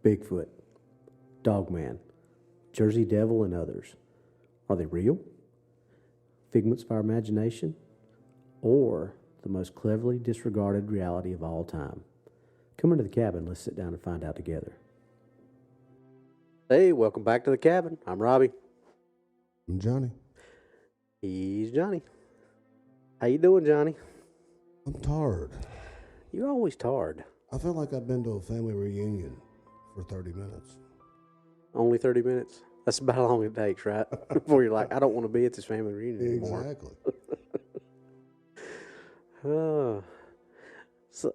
Bigfoot, Dogman, Jersey Devil, and others. Are they real? Figments of our imagination? Or the most cleverly disregarded reality of all time? Come into the cabin. Let's sit down and find out together. Hey, welcome back to the cabin. I'm Robbie. I'm Johnny. He's Johnny. How you doing, Johnny? I'm tired. You're always tired. I feel like I've been to a family reunion for 30 minutes. Only 30 minutes? That's about how long it takes, right? Before you're like, I don't want to be at this family reunion anymore. Exactly. So,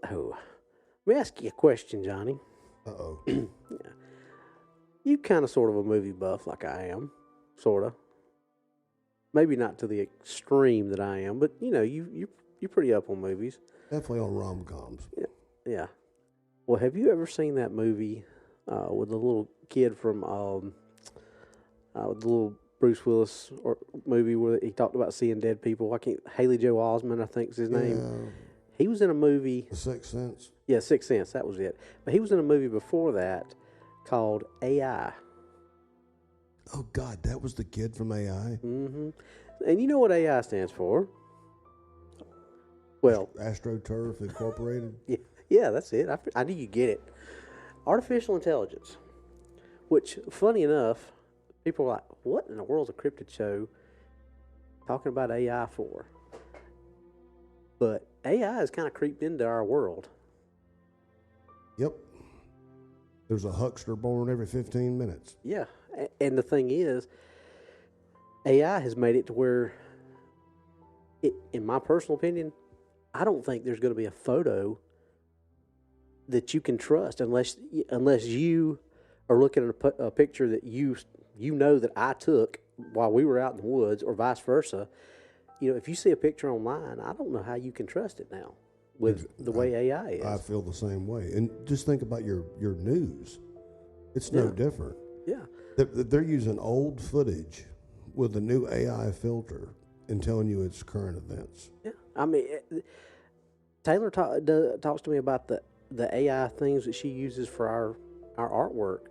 let me ask you a question, Johnny. Uh-oh. Yeah. You kind of sort of a movie buff like I am, sort of. Maybe not to the extreme that I am, but you know, you're pretty up on movies. Definitely on rom-coms. Yeah. Well, have you ever seen that movie with the little kid from the little Bruce Willis movie where he talked about seeing dead people? Haley Joel Osment, I think is his name. He was in a movie. The Sixth Sense? Yeah, Sixth Sense, that was it. But he was in a movie before that called AI. Oh, God, that was the kid from AI? Mm-hmm. And you know what AI stands for? Well, AstroTurf Incorporated? Yeah, that's it. I knew you'd get it. Artificial intelligence. Which, funny enough, people are like, what in the world's a cryptid show talking about AI for? But AI has kind of creeped into our world. Yep. There's a huckster born every 15 minutes. Yeah. And the thing is, AI has made it to where, in my personal opinion, I don't think there's going to be a photo that you can trust unless you are looking at a picture that you know that I took while we were out in the woods, or vice versa. You know, if you see a picture online, I don't know how you can trust it now with the way AI is. I feel the same way. And just think about your news. It's no different. Yeah. They're using old footage with a new AI filter and telling you it's current events. Yeah. I mean, Taylor talks to me about the AI things that she uses for our artwork.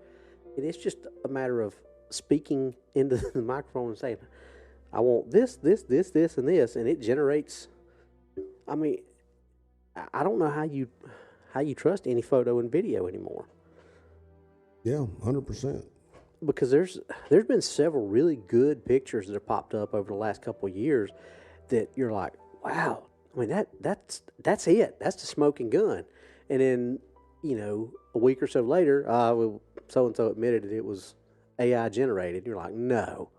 And it's just a matter of speaking into the microphone and saying, I want this, and this, and it generates. I mean, I don't know how you trust any photo and video anymore. Yeah, 100%. Because there's been several really good pictures that have popped up over the last couple of years that you're like, wow. I mean, that's it. That's the smoking gun. And then, you know, a week or so later, so and so admitted that it was AI generated. You're like, no.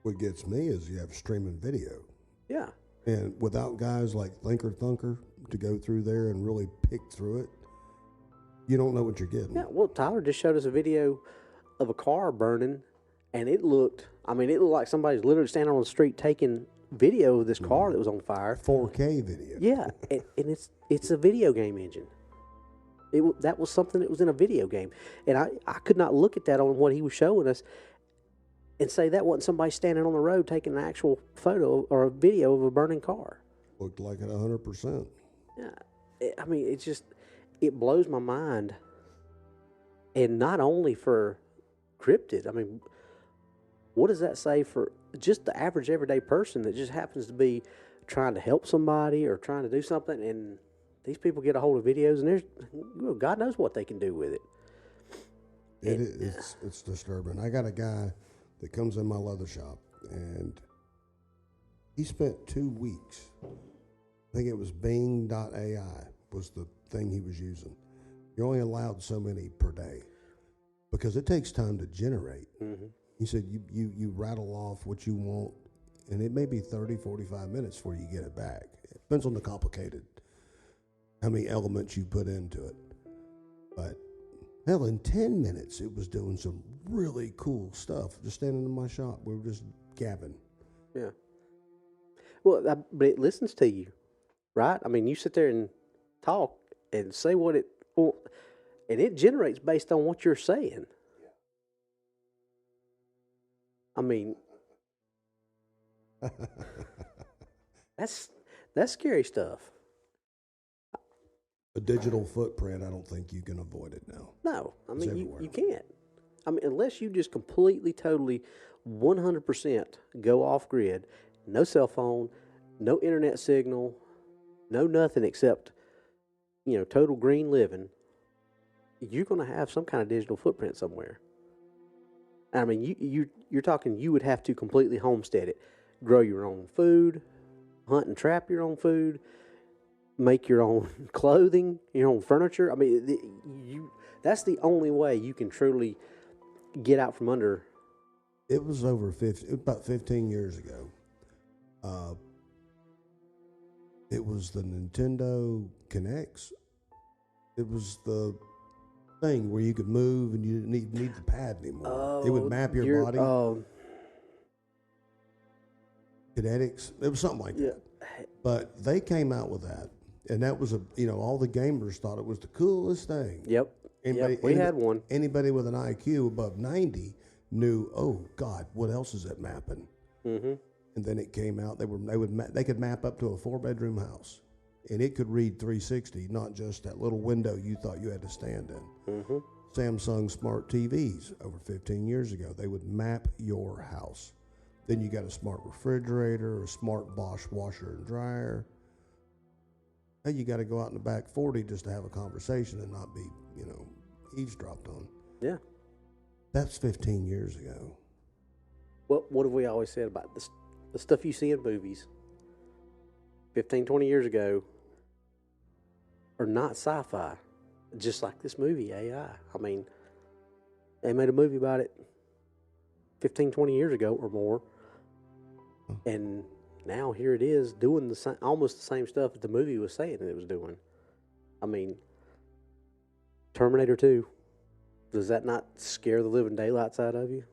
What gets me is you have streaming video. Yeah. And without guys like Thinker Thunker to go through there and really pick through it, you don't know what you're getting. Yeah, well, Tyler just showed us a video of a car burning, and it looked like somebody's literally standing on the street taking video of this car that was on fire. 4K video. Yeah, and it's a video game engine. That was something that was in a video game. And I could not look at that on what he was showing us and say that wasn't somebody standing on the road taking an actual photo or a video of a burning car. Looked like it 100%. Yeah, I mean, it blows my mind. And not only for cryptid, I mean, what does that say for just the average everyday person that just happens to be trying to help somebody or trying to do something, and these people get a hold of videos, and God knows what they can do with it. It's disturbing. I got a guy that comes in my leather shop, and he spent 2 weeks. I think it was Bing.ai was the thing he was using. You're only allowed so many per day because it takes time to generate. Mm-hmm. He said you rattle off what you want, and it may be 30, 45 minutes before you get it back. It depends on how many elements you put into it. But hell, in 10 minutes, it was doing some really cool stuff. Just standing in my shop, we were just gabbing. Yeah. Well, but it listens to you, right? I mean, you sit there and talk and say what it wants, and it generates based on what you're saying. I mean, that's scary stuff. A digital footprint, I don't think you can avoid it now. No, I It's mean, everywhere. you can't. I mean, unless you just completely, totally, 100% go off grid, no cell phone, no internet signal, no nothing except, total green living, you're going to have some kind of digital footprint somewhere. I mean, you're talking you would have to completely homestead it, grow your own food, hunt and trap your own food, make your own clothing, your own furniture. I mean, that's the only way you can truly get out from under. It was about 15 years ago. It was the Nintendo Connects. It was the thing where you could move and you didn't need the pad anymore. It would map your body. Kinetics. It was something like that. But they came out with that, and that was all the gamers thought it was the coolest thing. Yep. We had one. Anybody with an IQ above 90 knew, oh God, what else is it mapping? Mm-hmm. And then it came out. They could map up to a 4-bedroom house, and it could read 360, not just that little window you thought you had to stand in. Mm-hmm. Samsung smart TVs over 15 years ago, they would map your house. Then you got a smart refrigerator, a smart Bosch washer and dryer. Now you got to go out in the back 40 just to have a conversation and not be, eavesdropped on. Yeah. That's 15 years ago. What have we always said about this? The stuff you see in movies 15, 20 years ago are not sci-fi, just like this movie, AI. I mean, they made a movie about it 15, 20 years ago or more, and now here it is doing almost the same stuff that the movie was saying that it was doing. I mean, Terminator 2, does that not scare the living daylights out of you?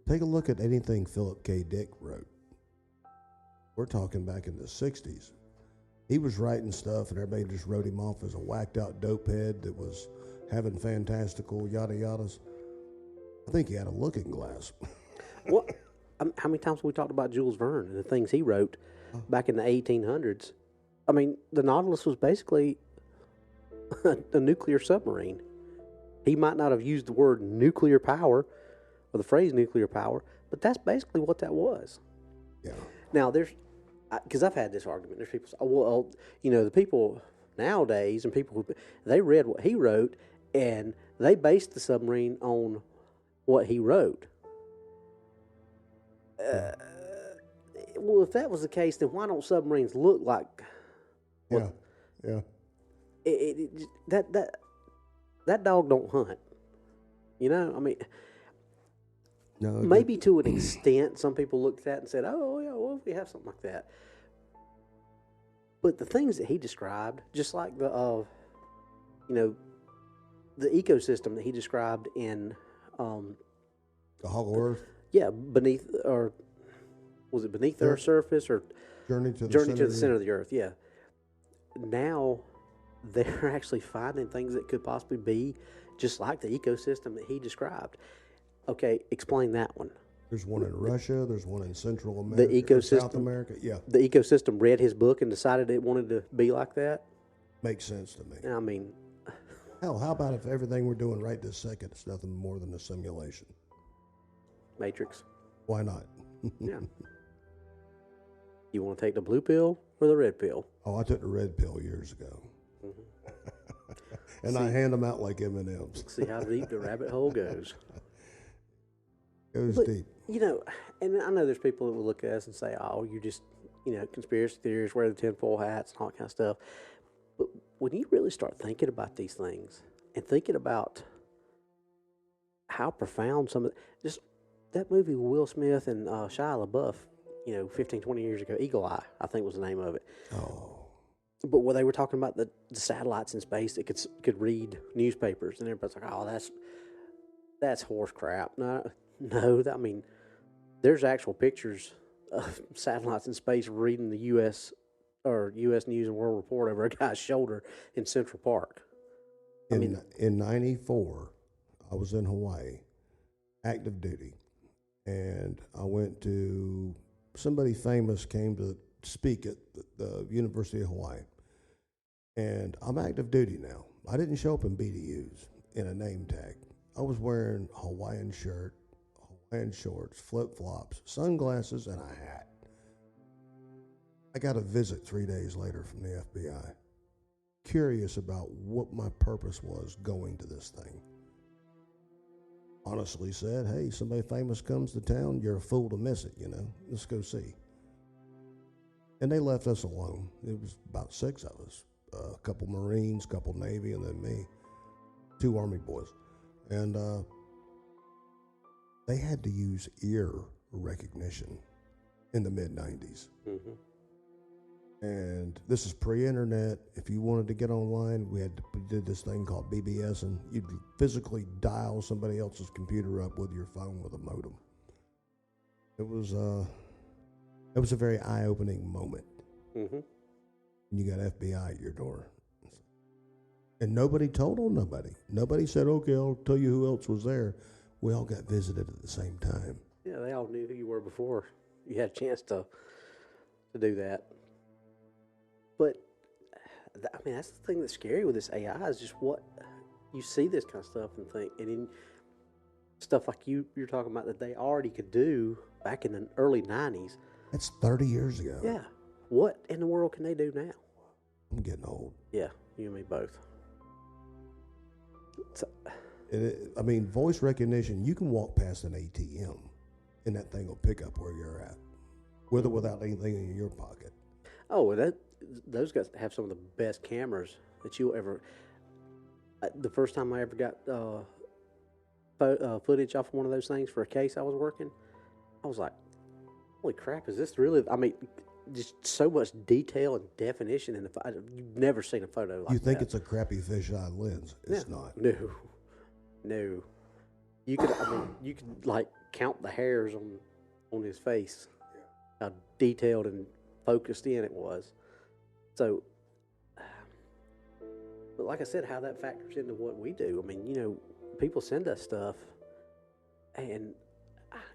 Take a look at anything Philip K. Dick wrote. We're talking back in the 60s. He was writing stuff and everybody just wrote him off as a whacked out dopehead that was having fantastical yada yadas. I think he had a looking glass. Well, how many times have we talked about Jules Verne and the things he wrote back in the 1800s? I mean, the Nautilus was basically a nuclear submarine. He might not have used the word nuclear power or the phrase nuclear power, but that's basically what that was. Yeah. Now, because I've had this argument. There's people say, oh, well, the people nowadays and people they read what he wrote and they based the submarine on what he wrote. Well, if that was the case, then why don't submarines look like? Yeah. That dog don't hunt. I mean, no, maybe to an extent, some people looked at that and said, "Oh, yeah, well, we have something like that." But the things that he described, just like the ecosystem that he described in the Hollow Earth. Yeah, beneath, or was it beneath the Earth's surface, or Journey to the center of the Earth? Yeah. Now they're actually finding things that could possibly be just like the ecosystem that he described. Okay, explain that one. There's one in Russia. There's one in Central America. The ecosystem, South America. Yeah. The ecosystem read his book and decided it wanted to be like that. Makes sense to me. I mean, hell, how about if everything we're doing right this second is nothing more than a simulation? Matrix. Why not? Yeah. You want to take the blue pill or the red pill? Oh, I took the red pill years ago. And I hand them out like M&Ms. See how deep the rabbit hole goes. Goes deep. And I know there's people that will look at us and say, oh, you just, conspiracy theories, wear the tinfoil hats and all that kind of stuff. But when you really start thinking about these things and thinking about how profound some of just that movie with Will Smith and Shia LaBeouf, 15, 20 years ago, Eagle Eye, I think was the name of it. Oh. But where they were talking about the satellites in space that could read newspapers, and everybody's like, "Oh, that's horse crap." No, I mean, there's actual pictures of satellites in space reading the U.S. News and World Report over a guy's shoulder in Central Park. In '94, I was in Hawaii, active duty, and I went to somebody famous came to speak at the University of Hawaii. And I'm active duty now. I didn't show up in BDUs in a name tag. I was wearing a Hawaiian shirt, Hawaiian shorts, flip-flops, sunglasses, and a hat. I got a visit 3 days later from the FBI, curious about what my purpose was going to this thing. Honestly said, hey, somebody famous comes to town, you're a fool to miss it, let's go see. And they left us alone. It was about 6 of us, a couple Marines, a couple Navy, and then me, 2 Army boys. And they had to use ear recognition in the mid-90s. Mm-hmm. And this is pre-internet. If you wanted to get online, we did this thing called BBS, and you'd physically dial somebody else's computer up with your phone with a modem. It was a very eye-opening moment. Mm-hmm. You got FBI at your door. And nobody told on nobody. Nobody said, okay, I'll tell you who else was there. We all got visited at the same time. Yeah, they all knew who you were before you had a chance to do that. But, that's the thing that's scary with this AI is just what you see this kind of stuff and think, and in stuff like you're talking about that they already could do back in the early 90s. That's 30 years ago. Yeah. What in the world can they do now? I'm getting old. Yeah, you and me both. So, voice recognition, you can walk past an ATM and that thing will pick up where you're at, with or without anything in your pocket. Oh, those guys have some of the best cameras that you'll ever. The first time I ever got footage off one of those things for a case I was working, I was like, holy crap, is this really? Just so much detail and definition in the photo. You've never seen a photo like that. You think it's a crappy fisheye lens. It's not. No. You could like count the hairs on his face. Yeah. How detailed and focused in it was. So, but like I said, how that factors into what we do. People send us stuff, and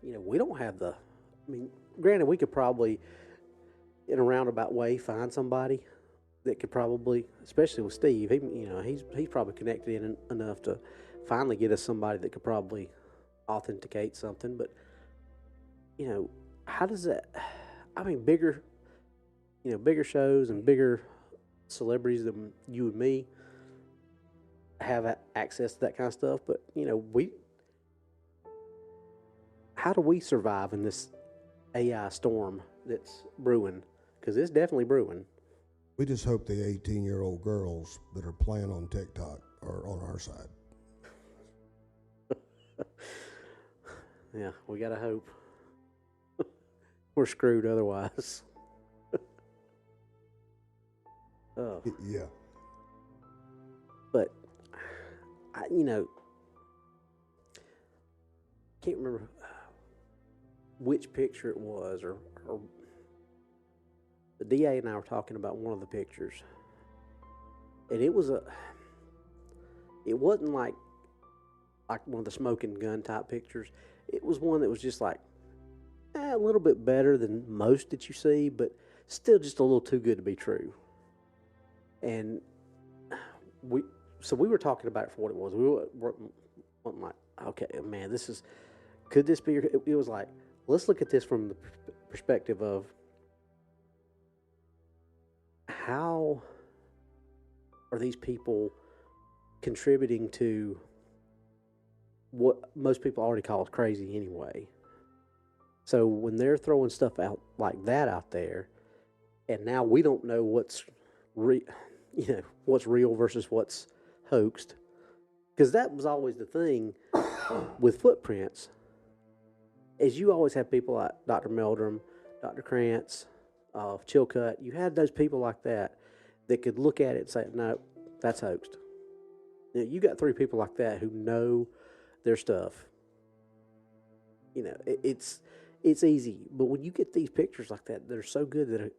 we don't have the. Granted, we could probably, in a roundabout way, find somebody that could probably, especially with Steve. He's probably connected in enough to finally get us somebody that could probably authenticate something. But how does that? Bigger shows and bigger celebrities than you and me have access to that kind of stuff. But how do we survive in this AI storm that's brewing? Because it's definitely brewing. We just hope the 18-year-old girls that are playing on TikTok are on our side. Yeah, we gotta hope. We're screwed otherwise. Oh. Yeah. But can't remember which picture it was, or the DA and I were talking about one of the pictures, and it wasn't like one of the smoking gun type pictures. It was one that was just like a little bit better than most that you see, but still just a little too good to be true. And we were talking about it for what it was. We weren't like, okay, man, could this be? It was like, let's look at this from the perspective of how are these people contributing to what most people already call crazy anyway. So when they're throwing stuff out like that out there, and now we don't know what's real versus what's hoaxed, because that was always the thing with footprints. Is you always have people like Dr. Meldrum, Dr. Krantz, Chilcutt. You had those people like that could look at it and say, no, that's hoaxed. You got 3 people like that who know their stuff. It's easy. But when you get these pictures like that, they're so good that,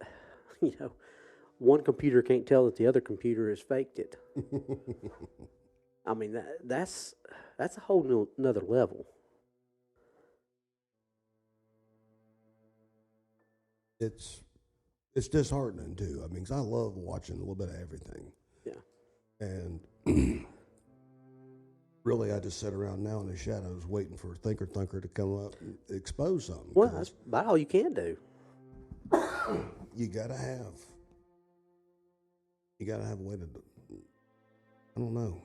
one computer can't tell that the other computer has faked it. That's a whole another level. It's disheartening too. 'Cause I love watching a little bit of everything. Yeah. And really, I just sit around now in the shadows waiting for Thinker Thunker to come up and expose something. Well, that's about all you can do. You gotta have a way to, I don't know.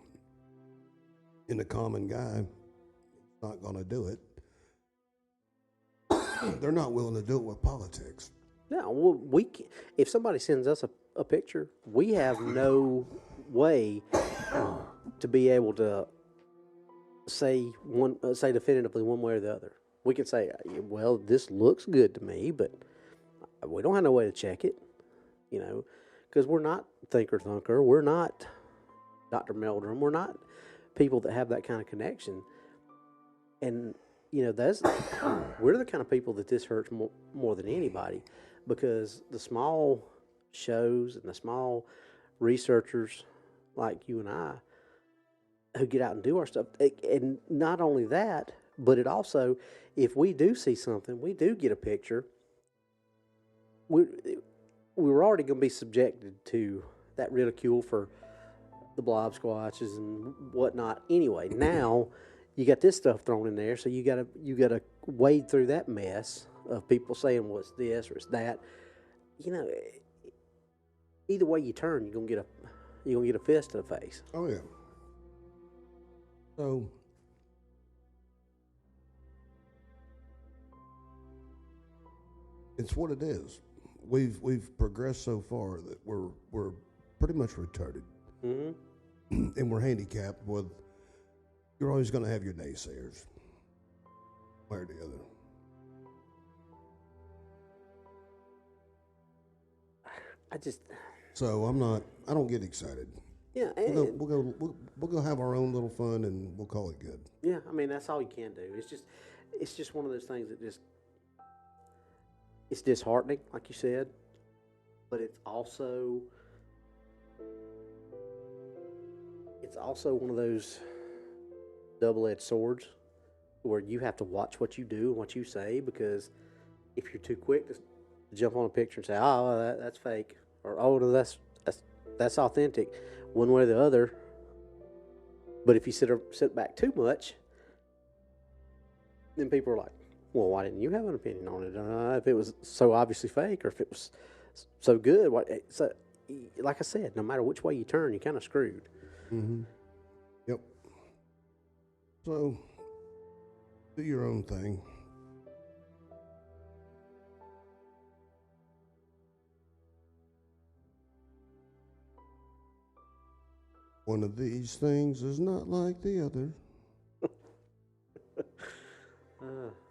In the common guy, not going to do it. They're not willing to do it with politics. No, well, we can, if somebody sends us a picture, we have no way to be able to say definitively one way or the other. We can say, well, this looks good to me, but we don't have no way to check it, because we're not Thinker Thunker, we're not Dr. Meldrum, we're not people that have that kind of connection, and that's we're the kind of people that this hurts more than anybody, because the small shows and the small researchers like you and I who get out and do our stuff, and not only that, but it also, if we do see something, we do get a picture, we were already going to be subjected to that ridicule for the blob squatches and whatnot anyway. Now you got this stuff thrown in there, so you gotta wade through that mess of people saying, well, it's this or it's that. Either way you turn, you're gonna get a fist to the face. Oh yeah. So it's what it is. We've progressed so far that we're pretty much retarded, and we're handicapped with. You're always going to have your naysayers, one or the other. So I don't get excited. Yeah, we'll go have our own little fun, and we'll call it good. Yeah, I mean, that's all you can do. It's just one of those things that it's disheartening, like you said, but it's also one of those double-edged swords where you have to watch what you do and what you say, because if you're too quick to jump on a picture and say, oh, that's fake, or oh, no, that's authentic, one way or the other. But if you sit back too much, then people are like, well, why didn't you have an opinion on it? If it was so obviously fake, or if it was so good. So, like I said, no matter which way you turn, you're kind of screwed. Mm-hmm. Yep. So, do your own thing. One of these things is not like the other.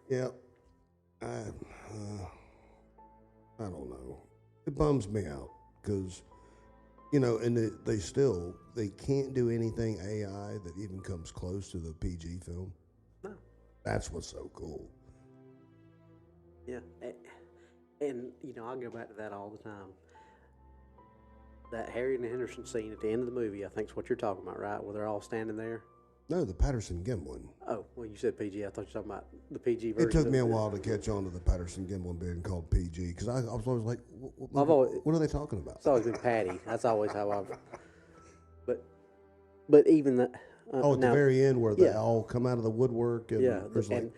Yeah. I don't know. It bums me out because, and they can't do anything AI that even comes close to the PG film. No. That's what's so cool. Yeah. And I go back to that all the time. That Harry and Henderson scene at the end of the movie, I think is what you're talking about, right? Where they're all standing there. No, the Patterson-Gimlin. Oh, well, you said PG. I thought you were talking about the PG version. It took me a while to catch on to the Patterson-Gimlin being called PG, because I was always like, what are they talking about? It's always been Patty. That's always how I've... But even the... at the very end where they all come out of the woodwork. And the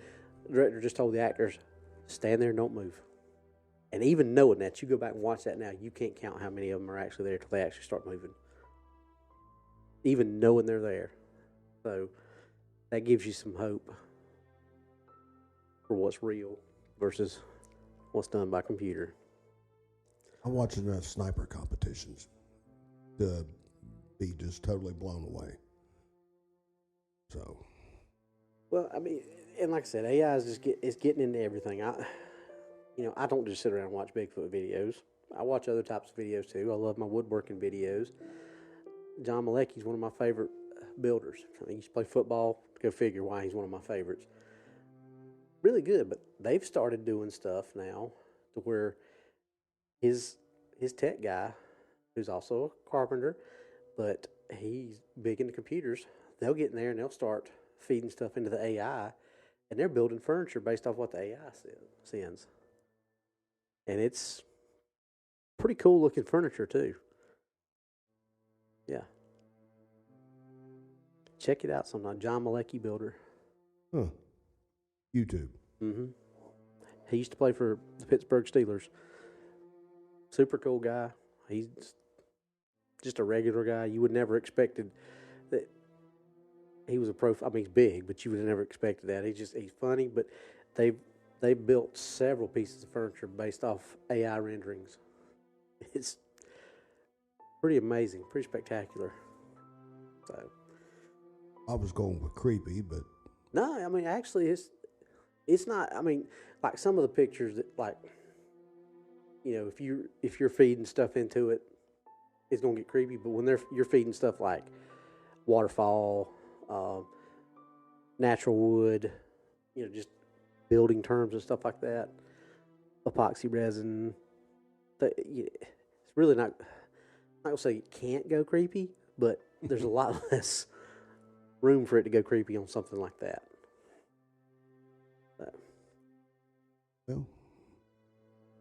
director just told the actors, stand there and don't move. And even knowing that, you go back and watch that now, you can't count how many of them are actually there until they actually start moving. Even knowing they're there. So that gives you some hope for what's real versus what's done by computer. I'm watching enough sniper competitions to be just totally blown away. So. Well, I mean, and like I said, AI is just getting into everything. I don't just sit around and watch Bigfoot videos. I watch other types of videos too. I love my woodworking videos. John Malecki's one of my favorite builders. He used to play football. Go figure why he's one of my favorites. Really good, but they've started doing stuff now to where his tech guy, who's also a carpenter, but he's big into computers, they'll get in there and they'll start feeding stuff into the AI, and they're building furniture based off what the AI sends. And it's pretty cool looking furniture too. Yeah. check it out sometime. John Malecki Builder. Huh. YouTube. Mm-hmm. He used to play for the Pittsburgh Steelers. Super cool guy. He's just a regular guy. You would never expected that he was a pro. I mean, he's big, but you would have never expected that. He's funny, but they built several pieces of furniture based off AI renderings. It's pretty amazing, pretty spectacular. So I was going with creepy, but no, I mean actually it's not. I mean, like some of the pictures that, like, you know, if you're feeding stuff into it, it's gonna get creepy. But when you're feeding stuff like waterfall, natural wood, you know, just building terms and stuff like that, epoxy resin, it's really not. I'm not gonna say it can't go creepy, but there's a lot less room for it to go creepy on something like that. well,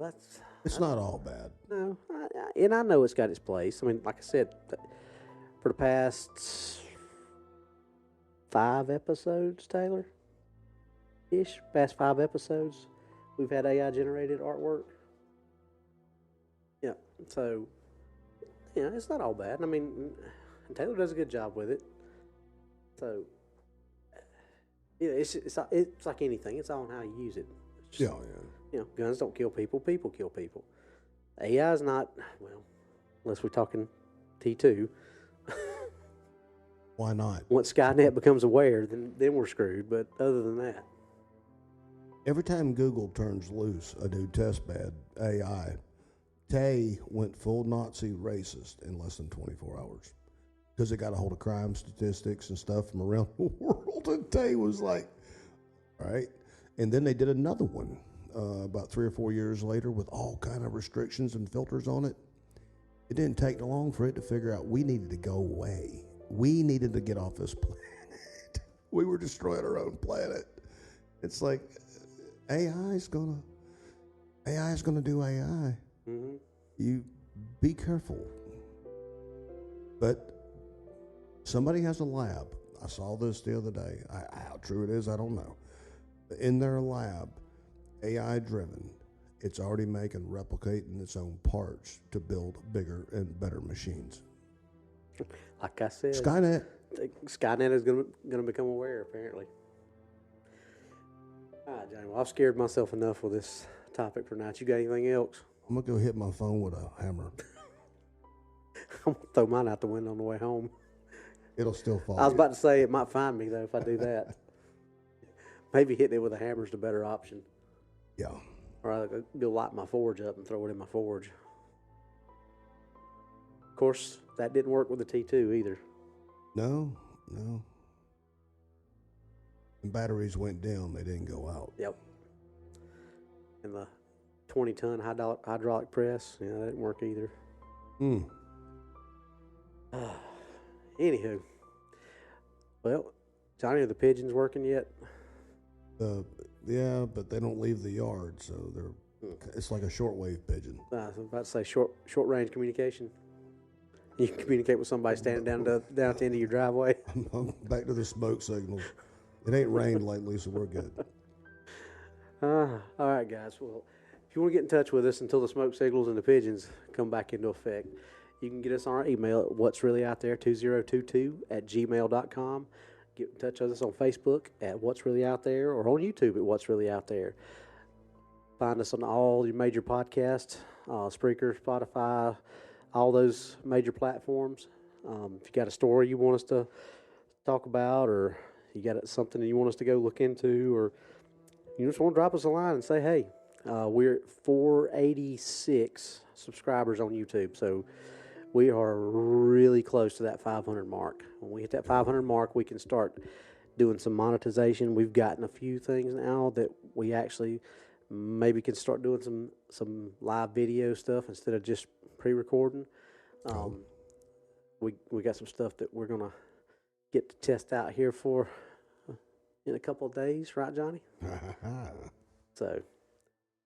That's it's not all bad. no, and I know it's got its place. I mean, like I said, for the past 5 episodes, Taylor, past 5 episodes, we've had AI generated artwork. Yeah, so you know, it's not all bad. I mean, Taylor does a good job with it. So yeah, it's like anything. It's all on how you use it. It's just, you know, guns don't kill people. People kill people. AI is not, well, unless we're talking T2. Why not? Once Skynet becomes aware, then we're screwed. But other than that, Every time Google turns loose a new testbed AI, Tay went full Nazi racist in less than 24 hours because it got a hold of crime statistics and stuff from around the world. And Tay was like, all right. And then they did another one about 3 or 4 years later with all kind of restrictions and filters on it. It didn't take long for it to figure out we needed to go away. We needed to get off this planet. We were destroying our own planet. It's like AI is gonna do AI. mm-hmm. You be careful. But somebody has a lab. I saw this the other day. How true it is, I don't know. In their lab, AI driven, it's already replicating its own parts to build bigger and better machines. Like I said, Skynet. Skynet is going to become aware, apparently. All right, Johnny. Well, I've scared myself enough with this topic for tonight. You got anything else? I'm gonna go hit my phone with a hammer. I'm going to throw mine out the window on the way home. It'll still fall. I was about to say it might find me, though, if I do that. Maybe hitting it with a hammer is the better option. Yeah. Or I'll go light my forge up and throw it in my forge. Of course, that didn't work with the T2 either. No. And batteries went down, they didn't go out. Yep. And the 20-ton hydraulic press, yeah, that didn't work either. Anywho. Well, Johnny, are the pigeons working yet? Yeah, but they don't leave the yard, so it's like a shortwave pigeon. I was about to say short range communication. You can communicate with somebody standing down at the end of your driveway. I'm back to the smoke signals. It ain't rained lately, so we're good. All right, guys. Well, if you want to get in touch with us until the smoke signals and the pigeons come back into effect, you can get us on our email at what'sreallyouthere2022@gmail.com. Get in touch with us on Facebook at What's Really Out There or on YouTube at What's Really Out There. Find us on all your major podcasts, Spreaker, Spotify, all those major platforms. If you got a story you want us to talk about, or you got something that you want us to go look into, or you just want to drop us a line and say, hey, we're at 486 subscribers on YouTube. So we are really close to that 500 mark. When we hit that 500 mark, we can start doing some monetization. We've gotten a few things now that we actually maybe can start doing some live video stuff instead of just pre-recording. We got some stuff that we're gonna get to test out here for in a couple of days, right, Johnny? So,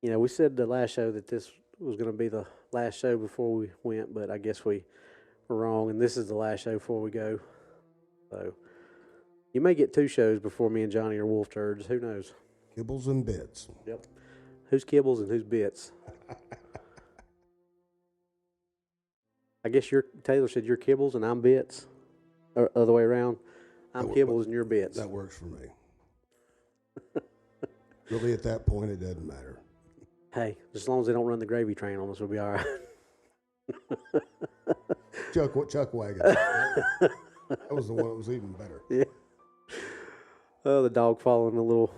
you know, we said the last show that this was going to be the last show before we went, but I guess we were wrong, and this is the last show before we go. So, You may get 2 shows before me and Johnny are wolf turds. Who knows? Kibbles and bits. Yep. Who's kibbles and who's bits? I guess Taylor said you're kibbles and I'm bits, or other way around. I'm kibbles and you're bits. That works for me. Really, at that point, it doesn't matter. Hey, as long as they don't run the gravy train on us, we'll be all right. Chuck wagon. That was the one that was even better. Yeah. Oh, the dog following a little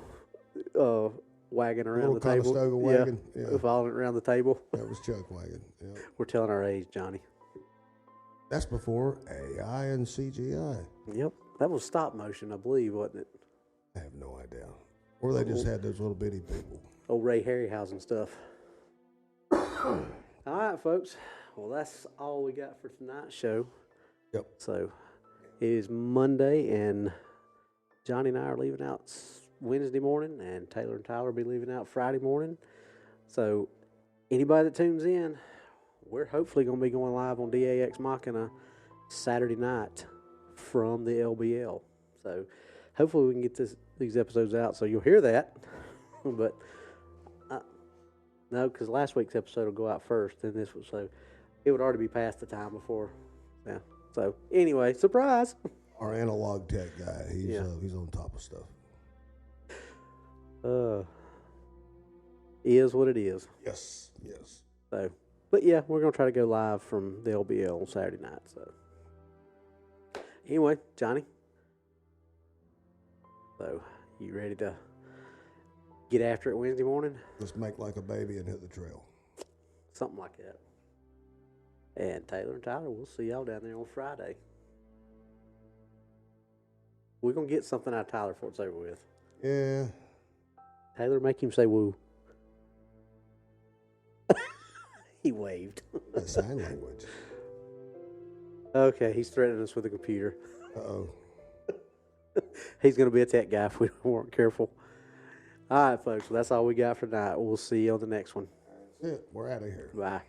wagon around the table. Conestoga wagon. Yeah, following it around the table. That was Chuck wagon. Yep. We're telling our age, Johnny. That's before AI and CGI. Yep, that was stop motion, I believe, wasn't it? I have no idea. Or they just had those little bitty people. Old Ray Harryhausen stuff. All right, folks. Well, that's all we got for tonight's show. Yep. So it is Monday, and Johnny and I are leaving out Wednesday morning, and Taylor and Tyler will be leaving out Friday morning. So anybody that tunes in, we're hopefully going to be going live on DAX Machina Saturday night from the LBL. So hopefully we can get these episodes out so you'll hear that. But no, because last week's episode will go out first, and this was so it would already be past the time before. Yeah. So anyway, surprise. Our analog tech guy, he's on top of stuff. Is what it is. Yes. So, but yeah, we're gonna try to go live from the LBL on Saturday night. So anyway, Johnny. So you ready to get after it Wednesday morning? Let's make like a baby and hit the trail. Something like that. And Taylor and Tyler, we'll see y'all down there on Friday. We're going to get something out of Tyler before it's over with. Yeah. Taylor, make him say woo. He waved. That's sign language. Okay, he's threatening us with a computer. Uh-oh. He's going to be a tech guy if we weren't careful. All right, folks, well, that's all we got for tonight. We'll see you on the next one. That's it. We're out of here. Bye.